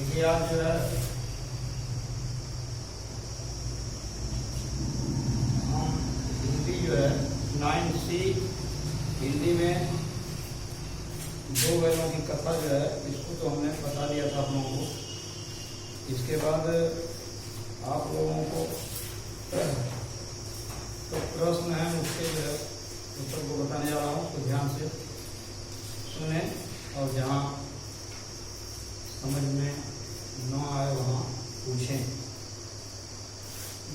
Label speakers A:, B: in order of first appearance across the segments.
A: देखिए आप जो है हम हिंदी जो है 9C हिंदी में दो बैलों की कथा जो है इसको तो हमने बता दिया था आप लोगों को। इसके बाद आप लोगों को तो प्रश्न है उसके जो है उत्तर को बताने जा रहा हूँ, तो ध्यान से सुने और जहाँ समझ में न आए वहाँ पूछें।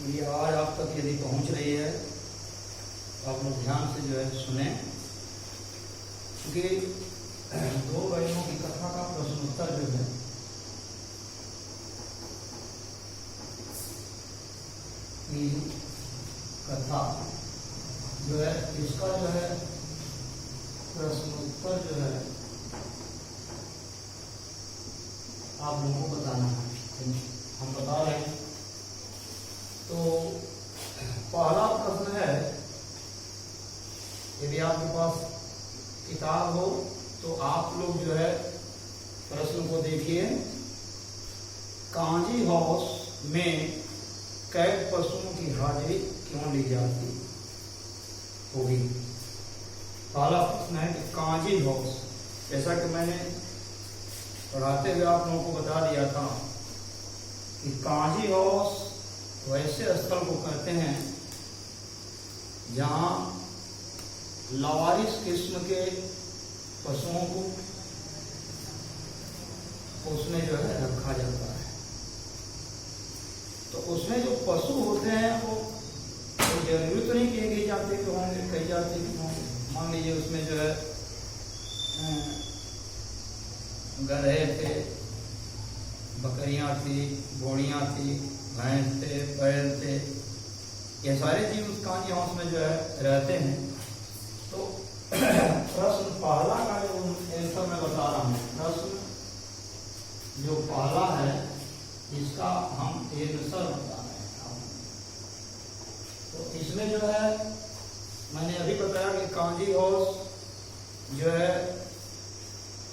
A: ये आवाज़ आप तक यदि पहुँच रही है तो आप लोग ध्यान से जो है सुने, क्योंकि दो बैलों की कथा का प्रश्नोत्तर जो है की कथा जो है इसका जो है प्रश्नोत्तर जो है आप लोगों को बताना है, हम बता रहे हैं। तो पहला प्रश्न है, यदि आपके पास किताब हो तो आप लोग जो है प्रश्न को देखिए। कांजी हाउस में कैद पशुओं की हाजिरी क्यों ली जाती होगी? पहला प्रश्न है कि कांजी हाउस, जैसा कि मैंने पढ़ाते हुए आप लोगों को बता दिया था कि कांजी हाउस वैसे स्थल को कहते हैं जहां लावारिस किस्म के पशुओं को उसमें जो है रखा जाता है। तो उसमें जो पशु होते हैं वो जरूरी तो नहीं कहे जाते कि होंगे, कही जाते कि होंगे। मान लीजिए उसमें जो है गधे थे, बकरियां थी, घोड़ियां थी, भैंस थे, बैल थे, ये सारे जीव उस कांजी हाउस में जो है रहते हैं। तो प्रश्न पहला का जो आंसर मैं बता रहा हूँ, प्रश्न जो पहला है इसका हम आंसर बता रहे हैं। तो इसमें जो है मैंने अभी बताया कि कांजी हाउस जो है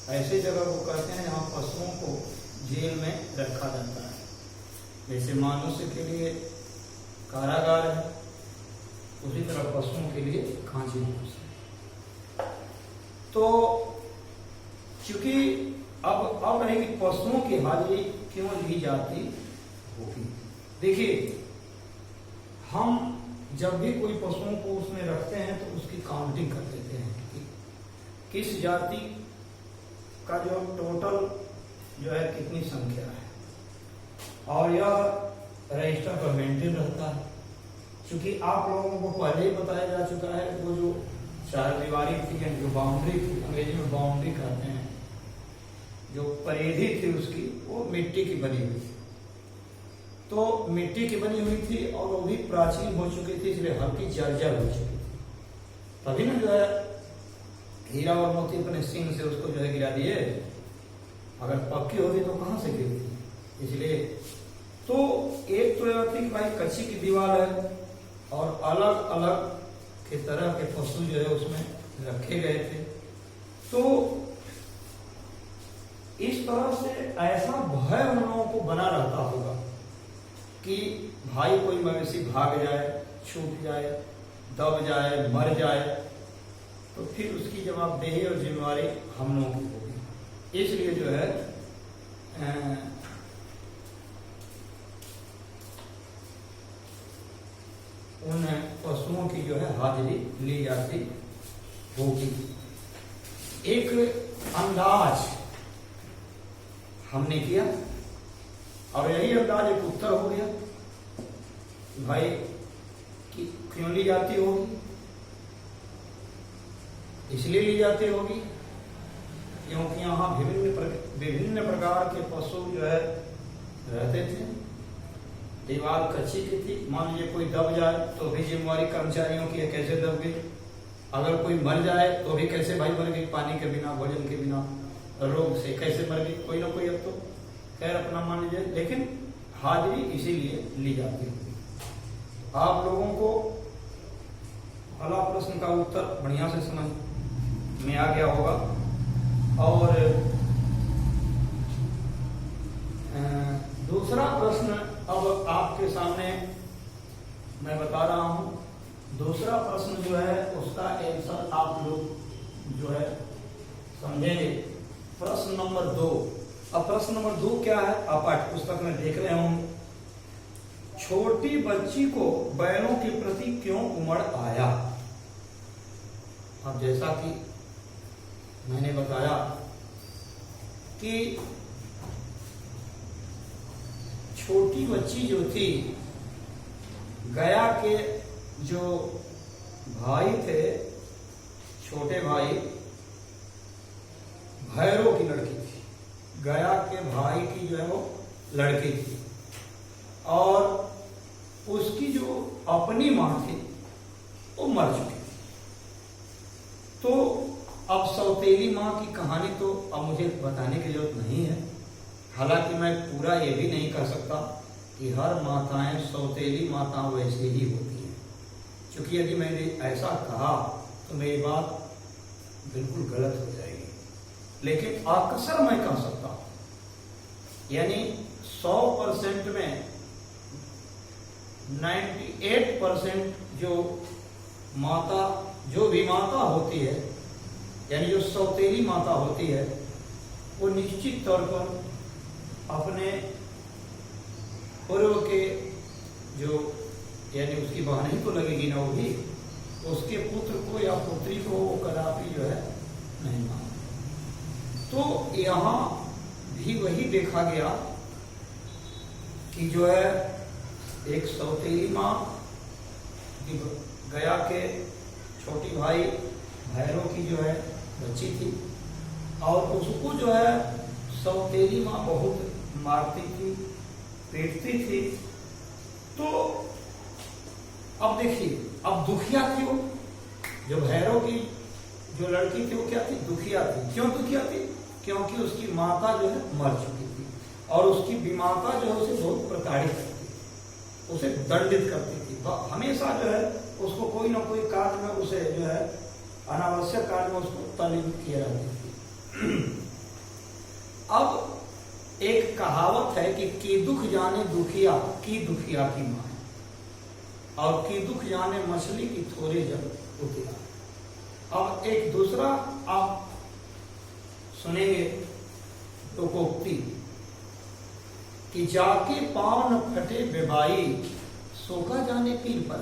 A: ऐसी जगह को कहते हैं जहाँ पशुओं को जेल में रखा जाता है। जैसे मनुष्य के लिए कारागार है, उसी तरह पशुओं के लिए कांजी हाउस है। तो क्योंकि अब रहेगी पशुओं की हाजिरी क्यों ली जाती होगी। देखिए, हम जब भी कोई पशुओं को उसमें रखते हैं तो उसकी काउंटिंग कर देते हैं कि किस जाति का जो टोटल जो है कितनी संख्या है, और यह रजिस्टर पर मेंटेन रहता है। क्योंकि आप लोगों को पहले ही बताया जा चुका है, वो जो चार दीवारी थी, जो बाउंड्री थी, अंग्रेजी में बाउंड्री कहते हैं, जो परिधि थी उसकी वो मिट्टी की बनी हुई थी। तो मिट्टी की बनी हुई थी और वो भी प्राचीन हो चुकी थी, इसलिए हल्की जर्जर हो चुकी थी। तभी ना जो है हीरा और मोती अपने सिंह से उसको जो है गिरा दिए। अगर पक्की होती तो कहाँ से गिरती। इसलिए तो एक तो यह थी कि भाई कच्ची की दीवार है और अलग अलग के तरह के पशु जो है उसमें रखे गए थे। तो इस तरह से ऐसा भय उन लोगों को बना रहता होगा कि भाई कोई मवेशी भाग जाए, छूट जाए, दब जाए, मर जाए, तो फिर उसकी जवाबदेही और जिम्मेवारी हम लोगों की होगी। इसलिए जो है उन पशुओं की जो है हाजिरी ली जाती होगी। एक अंदाज हमने किया और यही अंदाज एक उत्तर हो गया भाई कि क्यों ली जाती होगी। इसलिए ली जाती होगी क्योंकि यहाँ विभिन्न प्रकार के पशु जो है रहते थे। दीवार कच्ची की थी, मान लीजिए कोई दब जाए तो भी जिम्मेवारी कर्मचारियों की है, कैसे दब गई। अगर कोई मर जाए तो भी कैसे भाई मर गई, पानी के बिना, भोजन के बिना, रोग से कैसे मर गई, कोई ना कोई। अब तो खैर अपना मान लीजिए, लेकिन हाजिरी इसीलिए ली जाती है। आप लोगों को पहला प्रश्न का उत्तर बढ़िया से समझ में आ गया होगा। और प्रश्न नंबर 2। अब प्रश्न नंबर 2 क्या है, आप पाठ्य पुस्तक में देख रहे होंगे। छोटी बच्ची को बैलों के प्रति क्यों उमड़ आया। अब जैसा कि मैंने बताया कि छोटी बच्ची जो थी, गया के जो भाई थे, छोटे भाई भैरव की लड़की थी। गया के भाई की जो है वो लड़की थी, और उसकी जो अपनी मां थी वो मर चुकी थी। तो अब सौतेली मां की कहानी तो अब मुझे बताने की जरूरत नहीं है। हालांकि मैं पूरा ये भी नहीं कह सकता कि हर माताएं सौतेली माता वैसे ही होती हैं, क्योंकि यदि मैंने ऐसा कहा तो मेरी बात बिल्कुल गलत हो जाएगी। लेकिन अक्सर मैं कह सकता हूं, यानी 100% में 98% जो भी माता होती है, यानी जो सौतेली माता होती है, वो निश्चित तौर पर अपने पूर्व के जो, यानी उसकी बहन ही तो लगेगी ना, वो भी उसके पुत्र को या पुत्री को वो कदापि जो है नहीं मानती। तो यहाँ भी वही देखा गया कि जो है एक सौतेली माँ गया के छोटी भाई भैरव की जो है बच्ची थी, और उसको जो है सौतेली माँ बहुत मारती थी, पीटती थी। तो अब देखिए, अब दुखिया थी वो, जो भैरव की जो लड़की थी वो क्या थी, दुखिया थी। क्यों दुखिया थी? क्योंकि उसकी माता जो है मर चुकी थी, और उसकी विमाता जो है उसे बहुत प्रताड़ित करती थी, उसे दंडित करती थी। हमेशा जो है उसको कोई ना कोई कार्य में उसे जो है अनावश्यक कार्य में उसको तालीम किया जाती थी। अब एक कहावत है कि दुख जाने दुखिया की माँ है, और की दुख जाने मछली की थोड़े जल उतिया। अब एक दूसरा आप सुनेंगे लोकोक्ति कि जाके पाँव न फटे बेबाई, सोखा जाने पीर पर।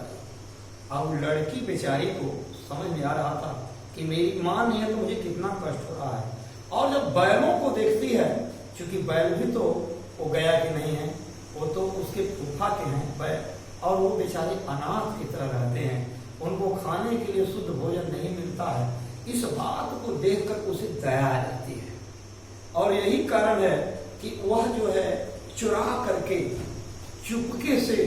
A: अब लड़की बेचारी को समझ में आ रहा था कि मेरी मां नहीं है तो मुझे कितना कष्ट हो रहा है। और जब बैलों को देखती है, क्योंकि बैल भी तो वो गया कि नहीं है, वो तो उसके फूफा के हैं बैल, और वो बेचारे अनाथ की तरह रहते हैं, उनको खाने के लिए शुद्ध भोजन नहीं मिलता है। इस बात को देखकर उसे दया आ जाती है, और यही कारण है कि वह जो है चुरा करके चुपके से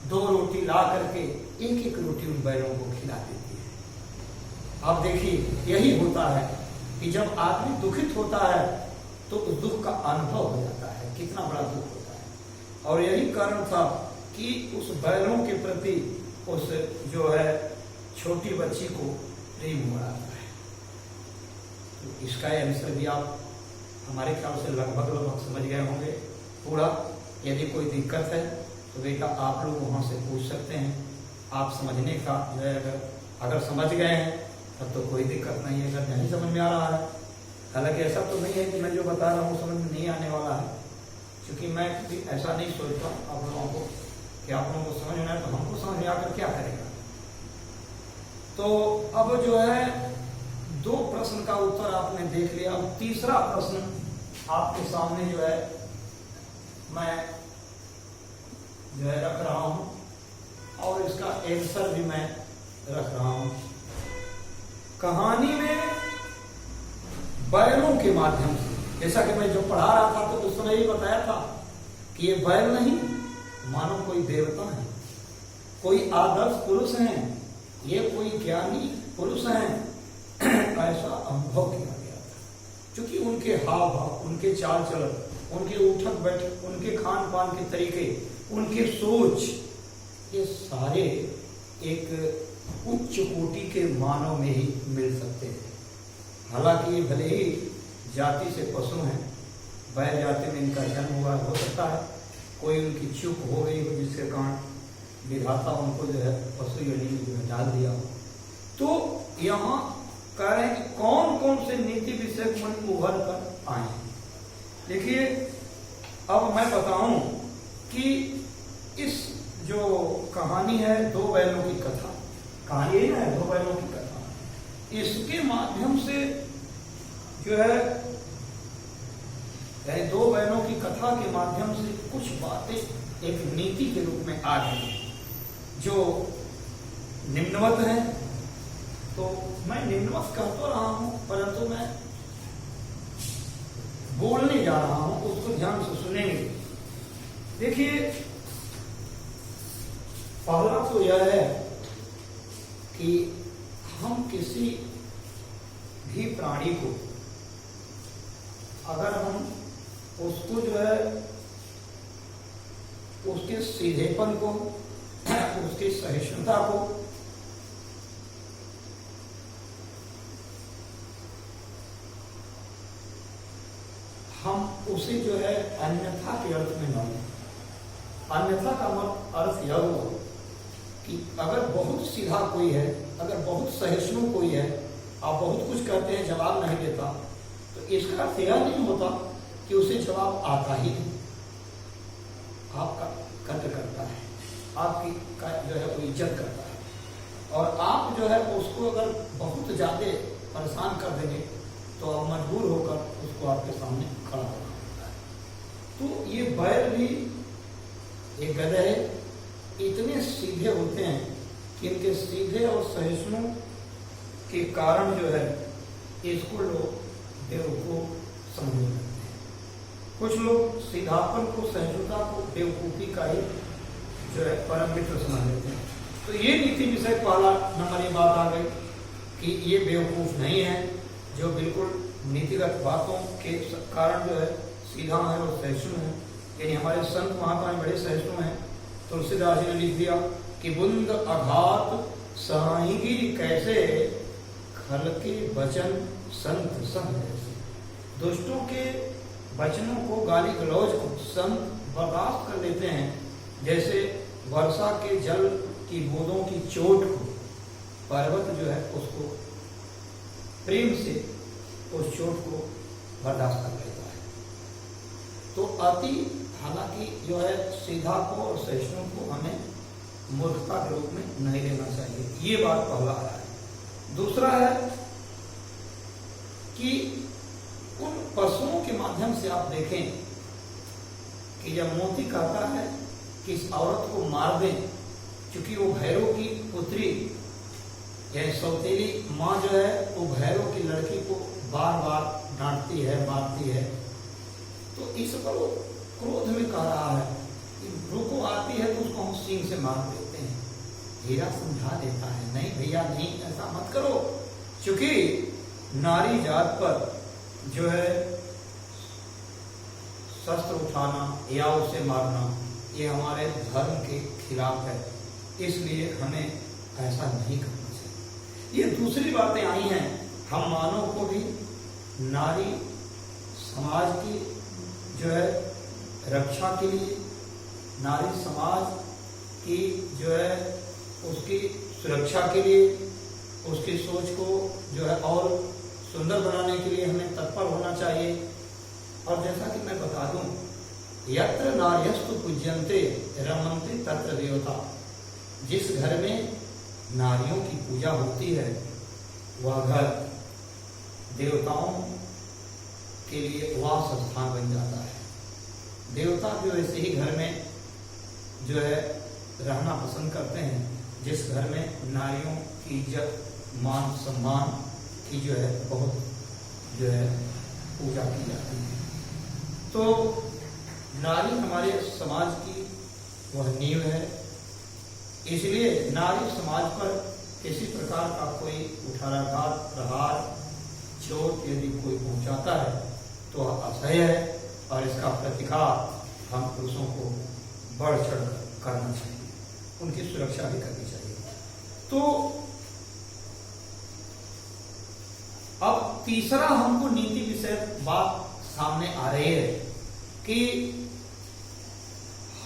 A: 2 रोटी ला करके एक रोटी उन बैलों को खिला देती है। अब देखिए, यही होता है कि जब आदमी दुखित होता है तो उस दुख का अनुभव हो जाता है, कितना बड़ा दुख होता है। और यही कारण था कि उस बैलों के प्रति उस जो है छोटी बच्ची को प्रेम हो रहा है। तो इसका आंसर भी आप हमारे ख्याल से लगभग समझ गए होंगे पूरा। यदि कोई दिक्कत है तो बेटा आप लोग वहाँ से पूछ सकते हैं। आप समझने का जो है अगर समझ गए हैं तब तो कोई दिक्कत नहीं है, अगर नहीं समझ में आ रहा है, हालांकि ऐसा तो नहीं है कि मैं जो बता रहा हूँ समझ में नहीं आने वाला है, क्योंकि मैं भी ऐसा नहीं सोचता आप लोगों को कि आप लोगों को समझ में आए तो हमको समझ में आकर क्या करेगा। तो अब जो है 2 प्रश्न का उत्तर आपने देख लिया। अब तीसरा प्रश्न आपके सामने जो है मैं जो है रख रहा हूं, और इसका आंसर भी मैं रख रहा हूं। कहानी में बैलों के माध्यम से, जैसा कि मैं जो पढ़ा रहा था तो उस समय ये बताया था कि ये बैल नहीं मानो कोई देवता है, कोई आदर्श पुरुष हैं, ये कोई ज्ञानी पुरुष हैं, ऐसा अनुभव किया गया था। क्योंकि उनके हाव भाव, उनके चाल चलन, उनके उठक बैठक, उनके खान पान के तरीके, उनके सोच, ये सारे एक उच्च कोटि के मानव में ही मिल सकते हैं। हालांकि ये भले ही जाति से पशु हैं, बैल जाति में इनका जन्म हुआ, हो सकता है कोई उनकी चूक हो गई हो जिसके कारण विधाता उनको जो है पशु योनि में डाल दिया हो। तो यहाँ कह रहे हैं कि कौन कौन से नीति विषयक मन उभर कर आए। देखिए, अब मैं बताऊं कि इस जो कहानी है दो बैलों की कथा, कहानी है ना, दो बैलों की कथा, इसके माध्यम से जो है दो बैलों की कथा के माध्यम से कुछ बातें एक नीति के रूप में आ रही हैं जो निम्नवत है। तो मैं निम्नवत कह तो रहा हूं, परंतु मैं बोलने जा रहा हूं, उसको ध्यान से सुनेंगे। देखिए, पहला तो यह है कि हम किसी भी प्राणी को अगर हम उसको जो है उसके सीधेपन को, उसकी सहिष्णुता को, हम उसे जो है अन्यथा के अर्थ में न लें। अन्यथा का अर्थ यह हुआ कि अगर बहुत सीधा कोई है, अगर बहुत सहिष्णु कोई है, आप बहुत कुछ कहते हैं जवाब नहीं देता, तो इसका अर्थ यह नहीं होता कि उसे जवाब आता ही नहीं, आपका कद्र करता है, आपकी का जो है वो इज्जत करता है, और आप जो है उसको अगर बहुत ज्यादा परेशान कर देंगे तो आप मजबूर होकर उसको आपके सामने खड़ा होना पड़ता है। तो ये बैल भी, ये गधे इतने सीधे होते हैं कि इनके सीधे और सहिष्णु के कारण जो है इसको लोग बेवकूफ समझने लगते हैं। कुछ लोग सीधापन को, सहिष्णुता को बेवकूफी का ही जो है परम मित्र समझ लेते हैं। तो ये नीति विषय पहला नंबर ये बात आ गई कि ये बेवकूफ नहीं है जो बिल्कुल नीतिगत बातों के कारण जो है सीधा है और सहिष्णु है। यानी हमारे संत महात्मा बड़े सहिष्णु हैं। तुलसीदास जी ने लिख दिया कि बुंद अघात सहाईगिरी कैसे, खल के वचन संत सह जैसे। दुष्टों के वचनों को, गाली गलौज को संत बर्दाश्त कर लेते हैं, जैसे वर्षा के जल की बूंदों की चोट को पर्वत जो है उसको प्रेम से उस चोट को बर्दाश्त कर लेता है। तो अति, हालांकि जो है सीधा को और सहिष्णु को हमें मूर्खता के रूप में नहीं लेना चाहिए। ये बात पहला है। दूसरा है कि उन पशुओं के माध्यम से आप देखें कि जब मोती कहता है कि इस औरत को मार दें, क्योंकि वो भैरव की पुत्री या सौतेली माँ जो है वो भैरव की लड़की को बार बार डांटती है, मारती है, तो इस पर वो क्रोध में कह रहा है कि रुको, आती है तो उसको हम सींग से मार देते हैं। हीरा समझा देता है, नहीं भैया नहीं, ऐसा मत करो, क्योंकि नारी जात पर जो है शस्त्र उठाना या उसे मारना ये हमारे धर्म के खिलाफ है, इसलिए हमें ऐसा नहीं करना चाहिए। ये दूसरी बातें आई हैं। हम मानव को भी नारी समाज की जो है रक्षा के लिए, नारी समाज की जो है उसकी सुरक्षा के लिए, उसकी सोच को जो है और सुंदर बनाने के लिए हमें तत्पर होना चाहिए। और जैसा कि मैं बता दूं, यत्र नार्यस्तु पूज्यन्ते रमन्ते तत्र देवता। जिस घर में नारियों की पूजा होती है वह घर देवताओं के लिए वास स्थान बन जाता है। देवता जो ऐसे ही घर में जो है रहना पसंद करते हैं जिस घर में नारियों की इज्जत, मान सम्मान की जो है बहुत जो है पूजा की जाती है। तो नारी हमारे समाज की वह नींव है, इसलिए नारी समाज पर किसी प्रकार का कोई कुठाराघात, प्रहार, चोट यदि कोई पहुंचाता है तो वह असह्य है और इसका प्रतिकार हम पुरुषों को बढ़ चढ़ करना चाहिए, उनकी सुरक्षा भी करनी चाहिए। तो अब तीसरा हमको नीति विषय बात सामने आ रही है कि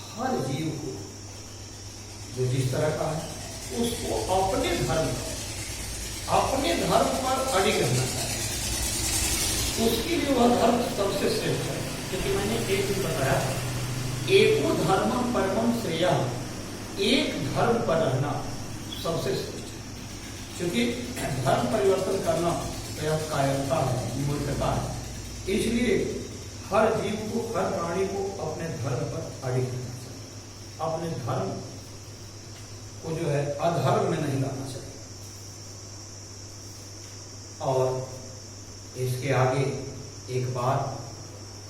A: हर जीव को जो जिस तरह का है उसको अपने धर्म, अपने धर्म पर अड़िग रहना चाहिए, उसके लिए वह धर्म सबसे श्रेष्ठ है। क्योंकि मैंने एक भी बताया, एको धर्म परमम श्रेयः, एक धर्म पर रहना सबसे श्रेष्ठ है। क्योंकि धर्म परिवर्तन करना यह कायरता है, मूर्खता है। इसलिए हर जीव को, हर प्राणी को अपने धर्म पर अड़िग रहना चाहिए, अपने धर्म को जो है अधर्म में नहीं लाना चाहिए। और इसके आगे एक बात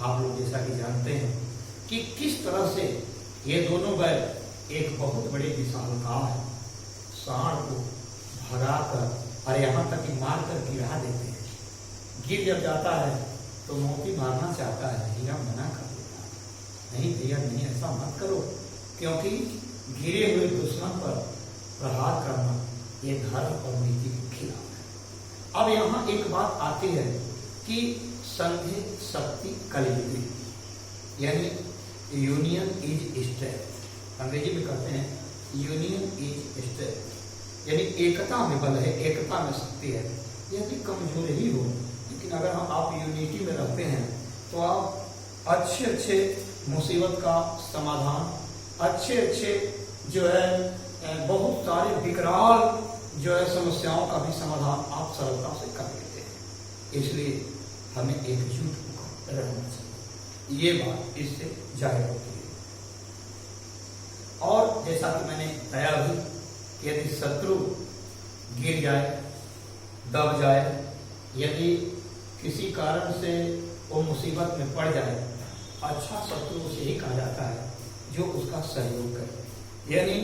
A: आप लोग जैसा कि जानते हैं कि किस तरह से ये दोनों बैल एक बहुत बड़े विशालकाय है, सांड को भगाकर और यहाँ तक कि मार कर गिरा देते हैं। गिर जब जाता है तो मोती मारना चाहता है, हीरा मना कर देता है, नहीं भैया नहीं, ऐसा मत करो, क्योंकि गिरे हुए दुश्मन पर प्रहार करना ये धर्म और नीति के खिलाफ है। अब यहाँ एक बात आती है कि संधि शक्ति कलयुगी, यानी यूनियन इज स्ट्रेंथ, अंग्रेजी में कहते हैं यूनियन इज स्ट्रेंथ, यानी एकता में बल है, एकता में शक्ति है। यदि कमजोर ही हो, लेकिन अगर हम आप यूनिटी में रहते हैं तो आप अच्छे अच्छे मुसीबत का समाधान, अच्छे अच्छे जो है बहुत सारे विकराल जो है समस्याओं का भी समाधान आप सरलता से कर लेते हैं। इसलिए हमें एकजुट रहना चाहिए, ये बात इससे जाहिर होती है। और जैसा कि मैंने बताया भी, यदि शत्रु गिर जाए, दब जाए, यदि किसी कारण से वो मुसीबत में पड़ जाए, अच्छा शत्रु उसे ही कहा जाता है जो उसका सहयोग करे। यानी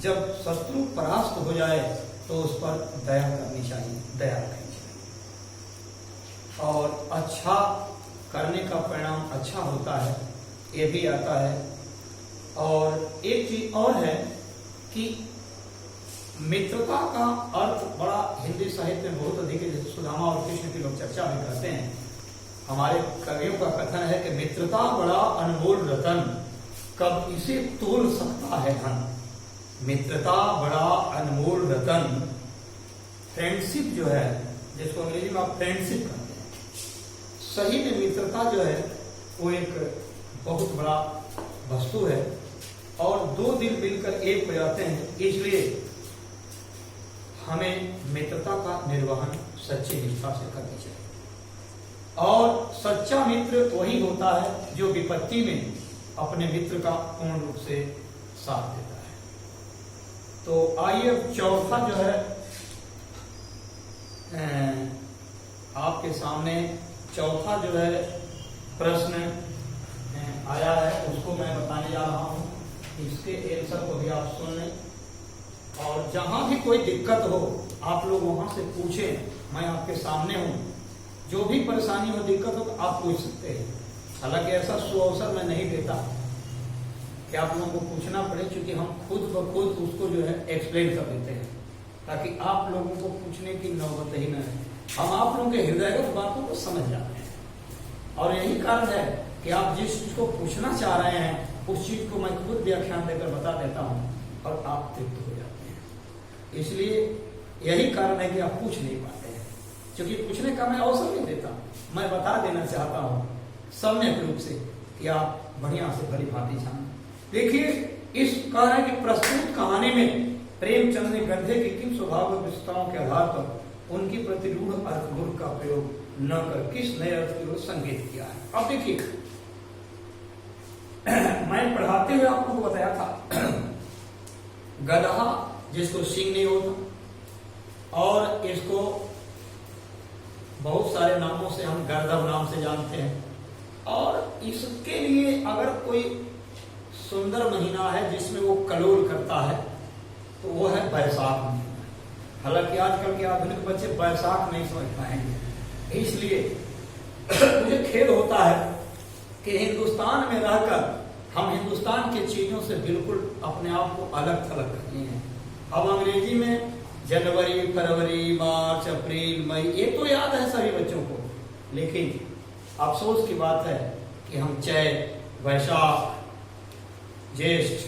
A: जब शत्रु परास्त हो जाए तो उस पर दया करनी चाहिए, दया करनी चाहिए। और अच्छा करने का परिणाम अच्छा होता है, ये भी आता है। और एक चीज और है कि मित्रता का अर्थ बड़ा हिंदी साहित्य में बहुत अधिक है, जैसे सुदामा और कृष्ण की लोग चर्चा भी करते हैं। हमारे कवियों का कथन है कि मित्रता बड़ा अनमोल रतन, कब इसे तोल सकता है धन। मित्रता बड़ा अनमोल रतन, फ्रेंडशिप जो है, जिसको अंग्रेजी में आप फ्रेंडशिप कहते हैं, सही में मित्रता जो है वो एक बहुत बड़ा वस्तु है। और दो दिल मिलकर एक हो जाते हैं, इसलिए हमें मित्रता का निर्वहन सच्ची निष्ठा से करनी चाहिए। और सच्चा मित्र वही होता है जो विपत्ति में अपने मित्र का पूर्ण रूप से साथ देता है। तो आइए अब चौथा जो है आपके सामने चौथा जो है प्रश्न आया है, उसको मैं बताने जा रहा हूं। इसके आंसर को भी आप सुन लें, और जहां भी कोई दिक्कत हो आप लोग वहां से पूछें, मैं आपके सामने हूं। जो भी परेशानी हो, दिक्कत हो, तो आप पूछ सकते हैं। हालांकि ऐसा सुअवसर मैं नहीं देता कि आप लोगों को पूछना पड़े, क्योंकि हम खुद ब खुद उसको जो है एक्सप्लेन कर देते हैं, ताकि आप लोगों को पूछने की नौबत ही न है। हम आप लोगों के हृदयगत बातों को समझ जाते हैं, और यही कारण है कि आप जिस चीज को पूछना चाह रहे हैं उस चीज को मैं खुद व्याख्यान देकर बता देता हूं और आप तृप्त हो जाते हैं। इसलिए यही कारण है कि आप पूछ नहीं पाते हैं, क्योंकि पूछने का मैं अवसर नहीं देता। मैं बता देना चाहता हूं सम्यक रूप से कि आप बढ़िया से भली भांति जाने। देखिए, इस कारण कि प्रस्तुत कहानी में प्रेमचंद ने गंधे की किन स्वभाव विशेषताओं के आधार पर उनकी प्रतिरूढ़ अर्थगुण का प्रयोग न कर किस नए अर्थ की ओर संकेत किया है। अब देखिए, मैं पढ़ाते हुए आपको बताया था गधा जिसको सींग नहीं होता, और इसको बहुत सारे नामों से हम गर्दभ नाम से जानते हैं। और इसके लिए अगर कोई सुंदर महीना है जिसमें वो कलोल करता है तो वो है बैसाख महीना। हालांकि आजकल के आधुनिक बच्चे बैसाख नहीं समझ पाएंगे, इसलिए मुझे खेद होता है कि हिंदुस्तान में रहकर हम हिंदुस्तान की चीजों से बिल्कुल अपने आप को अलग थलग कर लिए हैं। अब अंग्रेजी में जनवरी, फरवरी, मार्च, अप्रैल, मई, ये तो याद है सभी बच्चों को, लेकिन अफसोस की बात है कि हम चैत, वैशाख, ज्येष्ठ,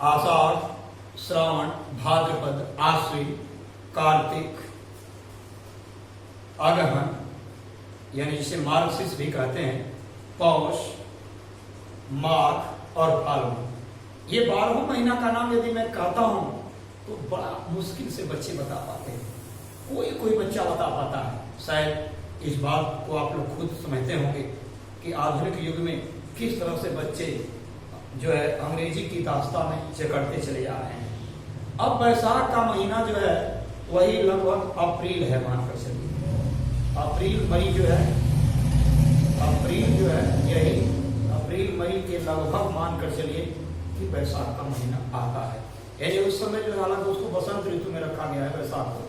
A: आषाढ़, श्रावण, भाद्रपद, आश्विन, कार्तिक, अगहन यानी जिसे मार्गशीर्ष भी कहते हैं, पौष, माघ और फाल्गुन, ये 12 महीना का नाम यदि मैं कहता हूं तो बड़ा मुश्किल से बच्चे बता पाते हैं। कोई बच्चा बता पाता है। शायद इस बात को आप लोग खुद समझते होंगे कि आधुनिक युग में किस तरह से बच्चे जो है अंग्रेजी की दास्तां में जकड़ते चले जा रहे हैं। अब बैसाख का महीना जो है वही लगभग अप्रैल है, मानकर चलिए अप्रैल मई जो है, अप्रैल जो है यही अप्रैल मई के लगभग मानकर चलिए कि बैसाख का महीना आता है। यानी उस समय जो है, हालांकि उसको बसंत ऋतु में रखा गया है बैसाख को,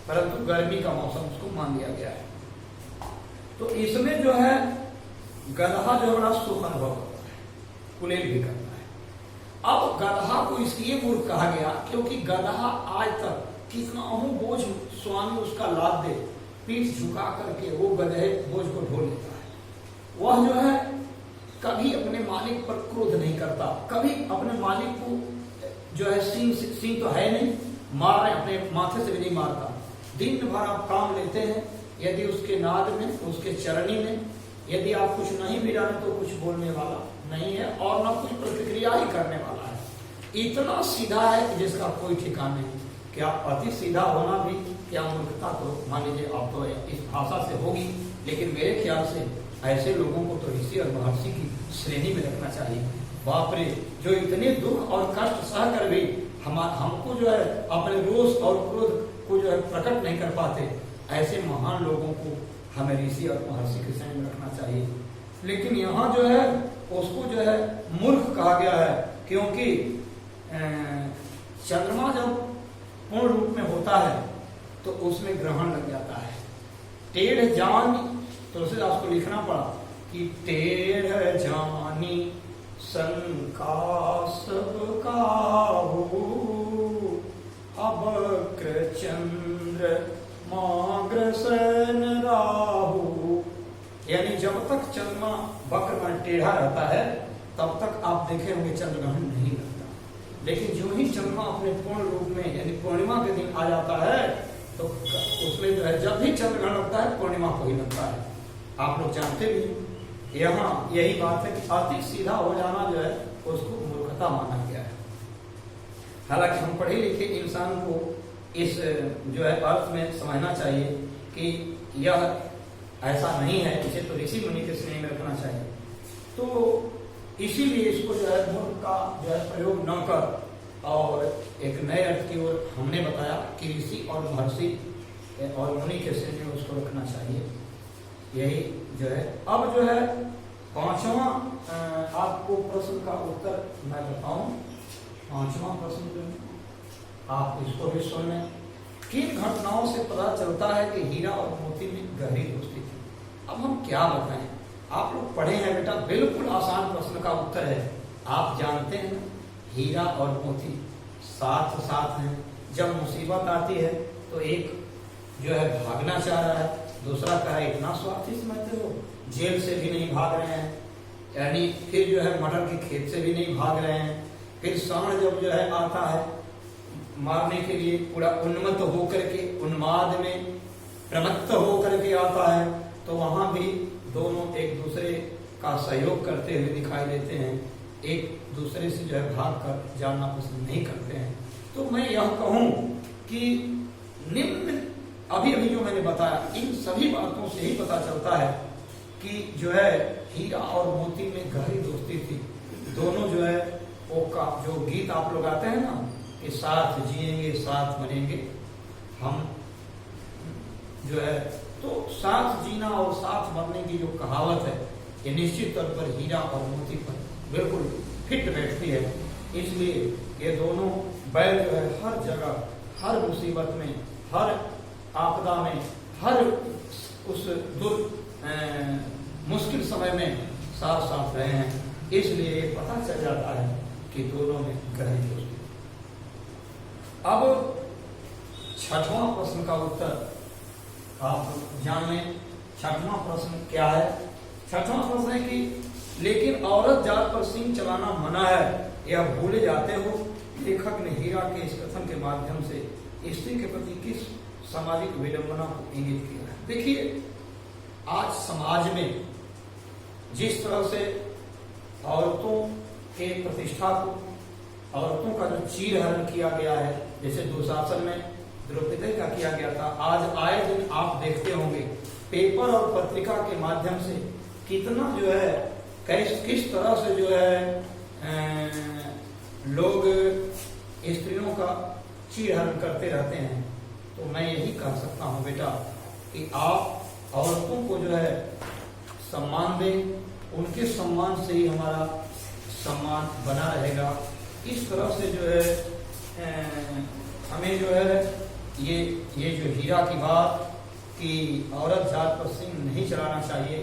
A: परंतु गर्मी का मौसम उसको मान लिया गया है। तो इसमें जो है गदहा जो है बड़ा सुख अनुभव होता है, कुलेल भी करता है। अब गदहा को इसलिए मूर्ख कहा गया क्योंकि गदहा आज तक कितना बोझ स्वामी उसका लाद दे, पीठ झुका करके वो गधे बोझ को ढो लेता है। वह जो है कभी अपने मालिक पर क्रोध नहीं करता, कभी अपने मालिक को जो है सींग तो है नहीं, मार रहे अपने माथे से भी नहीं मारता। दिन भर आप काम लेते हैं, यदि उसके नाद में, उसके चरणी में यदि आप कुछ नहीं भी डालें तो कुछ बोलने वाला नहीं है और ना कुछ प्रतिक्रिया ही करने वाला है। इतना सीधा है कि जिसका कोई ठिकाना नहीं। क्या अति सीधा होना भी क्या मूर्खता, तो मान लीजिए आप तो इस भाषा से होगी, लेकिन मेरे ख्याल से ऐसे लोगों को तो ऋषि और महर्षि की श्रेणी में रखना चाहिए। बाप रे, जो इतने दुख और कष्ट सह कर भी हमको जो है अपने रोष और क्रोध को जो है प्रकट नहीं कर पाते, ऐसे महान लोगों को हमें ऋषि और महर्षि की श्रेणी में रखना चाहिए। लेकिन यहाँ जो है उसको जो है मूर्ख कहा गया है, क्योंकि चंद्रमा जब पूर्ण रूप में होता है तो उसमें ग्रहण लग जाता है। टेढ़ जान, तुलसीदास को लिखना पड़ा कि टेढ़ जानी शंका सब काहू, अवक्र चंद्र माग्रसन राहु। यानी जब तक चंद्रमा वक्र में टेढ़ा रहता है तब तक आप देखे होंगे चंद्रग्रहण नहीं लगता, लेकिन जो ही चंद्रमा अपने पूर्ण रूप में यानी पूर्णिमा के दिन आ जाता है तो उसमें जो है जब भी चंद्रग्रहण लगता है पूर्णिमा को ही लगता है। आप लोग जानते भी यहाँ यही बात है कि अति सीधा हो जाना जो है उसको मूर्खता माना गया है। हालांकि हम पढ़े लिखे इंसान को इस जो है अर्थ में समझना चाहिए कि यह ऐसा नहीं है, इसे तो ऋषि मुनि के श्रेणी में रखना चाहिए। तो इसीलिए इसको जो है मूर्ख का जो है प्रयोग न कर और एक नए अर्थ की ओर हमने बताया कि ऋषि और महर्षि और मुनि के श्रेणी में उसको रखना चाहिए। यही जो है अब जो है 5वां आपको प्रश्न का उत्तर मैं बताऊं। 5वां प्रश्न आप इसको भी सुने। किन घटनाओं से पता चलता है कि हीरा और मोती में गहरी दोस्ती थी? अब हम क्या बताएं, आप लोग पढ़े हैं बेटा, बिल्कुल आसान प्रश्न का उत्तर है। आप जानते हैं हीरा और मोती साथ साथ हैं। जब मुसीबत आती है तो एक जो है भागना चाह रहा है, दूसरा कह रहा है इतना स्वार्थी समझते हो, जेल से भी नहीं भाग रहे हैं, यानी फिर जो है मटर के खेत से भी नहीं भाग रहे हैं। फिर सांड जब जो है आता है मारने के लिए पूरा उन्मत्त होकर के, उन्माद में प्रमत्त होकर के आता है, तो वहां भी दोनों एक दूसरे का सहयोग करते हुए दिखाई देते हैं, एक दूसरे से जो है भाग कर जाना पसंद नहीं करते हैं। तो मैं यह कहूं कि निम्न अभी जो मैंने बताया इन सभी बातों से ही पता चलता है कि जो है हीरा और मोती में गहरी दोस्ती थी। दोनों जो है वो का जो गीत आप लोग आते हैं ना कि साथ जिएंगे साथ मरेंगे हम, जो है तो साथ जीना और साथ मरने की जो कहावत है ये निश्चित तौर पर हीरा और मोती पर बिल्कुल फिट बैठती है। इसलिए ये दोनों बैल जो है हर जगह, हर मुसीबत में, हर आपदा में, हर उस मुश्किल समय में साथ साथ रहे हैं। इसलिए ये पता चल जाता है कि दोनों में गहरी दोस्ती। अब 6वां प्रश्न का उत्तर आप जान लें। 6वां प्रश्न क्या है? 6वां प्रश्न है कि लेकिन औरत जात पर सींग चलाना मना है, यह भूले जाते हो। लेखक ने हीरा के इस कथन के माध्यम से स्त्री के प्रति किस सामाजिक विडंबना को इंगित किया है? देखिए, आज समाज में जिस तरह से औरतों के प्रतिष्ठा को, औरतों का जो चीरहरण किया गया है, जैसे दुशासन में द्रौपदी का किया गया था, आज आए दिन आप देखते होंगे पेपर और पत्रिका के माध्यम से कितना जो है किस तरह से जो है लोग स्त्रियों का चीरहरण करते रहते हैं। तो मैं यही कह सकता हूँ बेटा कि आप औरतों को जो है सम्मान दें, उनके सम्मान से ही हमारा सम्मान बना रहेगा। इस तरह से जो है हमें जो है ये जो हीरा की बात कि औरत जात पर सिंह नहीं चलाना चाहिए,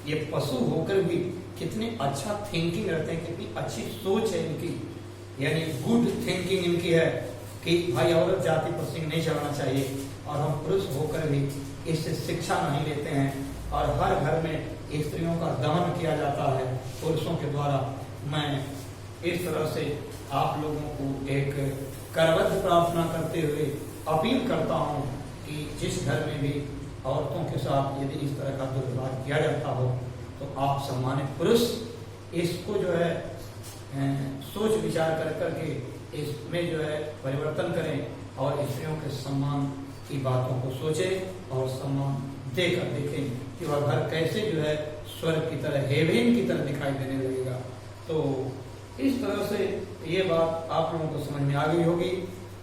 A: ये पशु होकर भी कितने अच्छा थिंकिंग रखते हैं, कितनी अच्छी सोच है इनकी, यानी गुड थिंकिंग इनकी है कि भाई औरत जाति पर सिंह नहीं चलाना चाहिए। और हम पुरुष होकर भी इससे शिक्षा नहीं लेते हैं और हर घर में स्त्रियों का दमन किया जाता है पुरुषों के द्वारा। मैं इस तरह से आप लोगों को एक करबद्ध प्रार्थना करते हुए अपील करता हूँ कि जिस घर में भी औरतों के साथ यदि इस तरह का दुर्व्यवहार किया जाता हो तो आप सम्मानित पुरुष इसको जो है सोच विचार कर करके इसमें जो है परिवर्तन करें और स्त्रियों के सम्मान की बातों को सोचें और सम्मान देकर देखें कि वह घर कैसे जो है स्वर्ग की तरह, हेवन की तरह दिखाई देने लगेगा। तो इस तरह से ये बात आप लोगों को समझ में आ गई होगी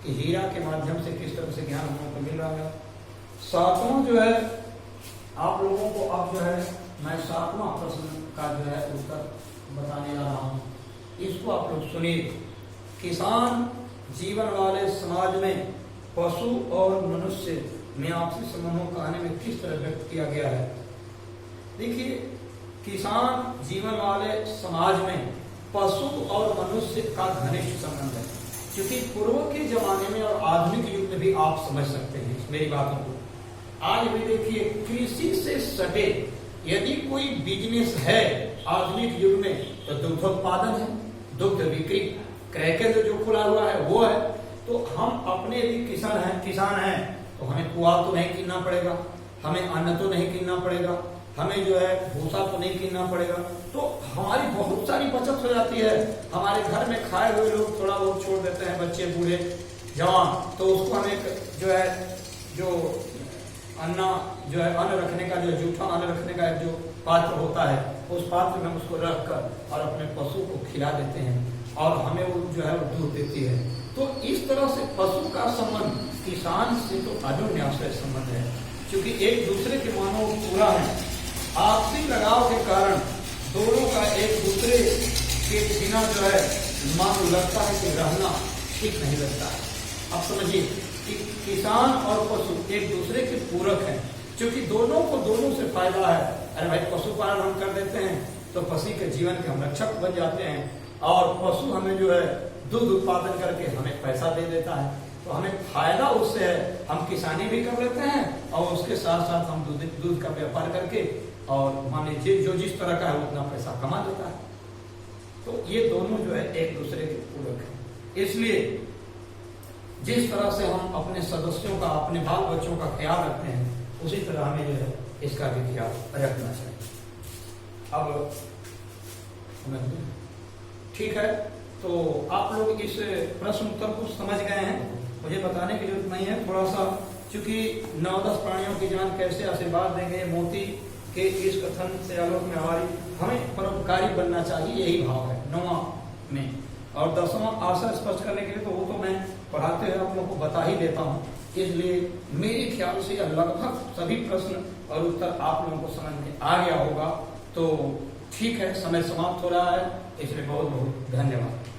A: कि हीरा के माध्यम से किस तरह से ज्ञान हम लोगों को मिल रहा है। सातवां जो है आप लोगों को अब जो है मैं 7वां प्रश्न का जो है उत्तर बताने जा रहा हूँ, इसको आप लोग सुनिए। किसान जीवन वाले समाज में पशु और मनुष्य में आपसी संबंधों का आने में किस तरह व्यक्त किया गया है। देखिए, किसान जीवन वाले समाज में पशु और मनुष्य का घनिष्ठ संबंध है, क्योंकि पूर्व के जमाने में और आधुनिक युग में भी आप समझ सकते हैं मेरी बातों को। आज भी देखिए, कृषि से सटे यदि कोई बिजनेस है आधुनिक युग में तो दुग्धोत्पादन है, दुग्ध बिक्री क्रय केंद्र जो खुला हुआ है वो है। तो हम अपने भी किसान हैं तो हमें कुआं तो नहीं कीनना पड़ेगा, हमें अन्न तो नहीं कीनना पड़ेगा, हमें जो है भूसा तो नहीं कीनना पड़ेगा। तो हमारी बहुत सारी बचत हो जाती है। हमारे घर में खाए हुए लोग थोड़ा बहुत छोड़ देते हैं, बच्चे बूढ़े जवान, तो उसको हमें जो है जो अन्न रखने का, जो जूठा अन्न रखने का जो पात्र होता है उस पात्र में उसको रख कर और अपने पशु को खिला देते हैं और हमें वो जो है वो दूध देती है। तो इस तरह से पशु का संबंध किसान से तो अनुन्याश्रय संबंध है, क्योंकि एक दूसरे के मानव पूरा है। आपसी लगाव के कारण दोनों का एक दूसरे के बिना जो है मान लगता है कि रहना ठीक नहीं लगता है। अब समझिए कि किसान और पशु एक दूसरे के पूरक हैं, क्योंकि दोनों को दोनों से फायदा है। अरे भाई, पशुपालन हम कर देते हैं तो पशु के जीवन के हम रक्षक बन जाते हैं और पशु हमें जो है दूध उत्पादन करके हमें पैसा दे देता है, तो हमें फायदा उससे है। हम किसानी भी कर लेते हैं और उसके साथ साथ हम दूध का व्यापार करके और मान लीजिए जो जिस तरह का है उतना पैसा कमा देता है। तो ये दोनों जो है एक दूसरे के पूरक है। इसलिए जिस तरह से हम अपने सदस्यों का, अपने बाल बच्चों का ख्याल रखते हैं, उसी तरह हमें जो है इसका भी ख्याल रखना चाहिए। अब ठीक है, तो आप लोग इस प्रश्न उत्तर को समझ गए हैं, मुझे बताने की जरूरत नहीं है। थोड़ा सा चूंकि 9-10 प्राणियों की जान कैसे आशीर्वाद देंगे, मोती के इस कथन से आलोक में हमें परोपकारी बनना चाहिए, यही भाव है 9वां में। और 10वां आशा स्पष्ट करने के लिए तो वो तो मैं पढ़ाते हुए आप लोगों को बता ही देता हूँ। इसलिए मेरे ख्याल से लगभग सभी प्रश्न और उत्तर आप लोगों को समझ में आ गया होगा। तो ठीक है, समय समाप्त हो रहा है, इसलिए बहुत बहुत धन्यवाद।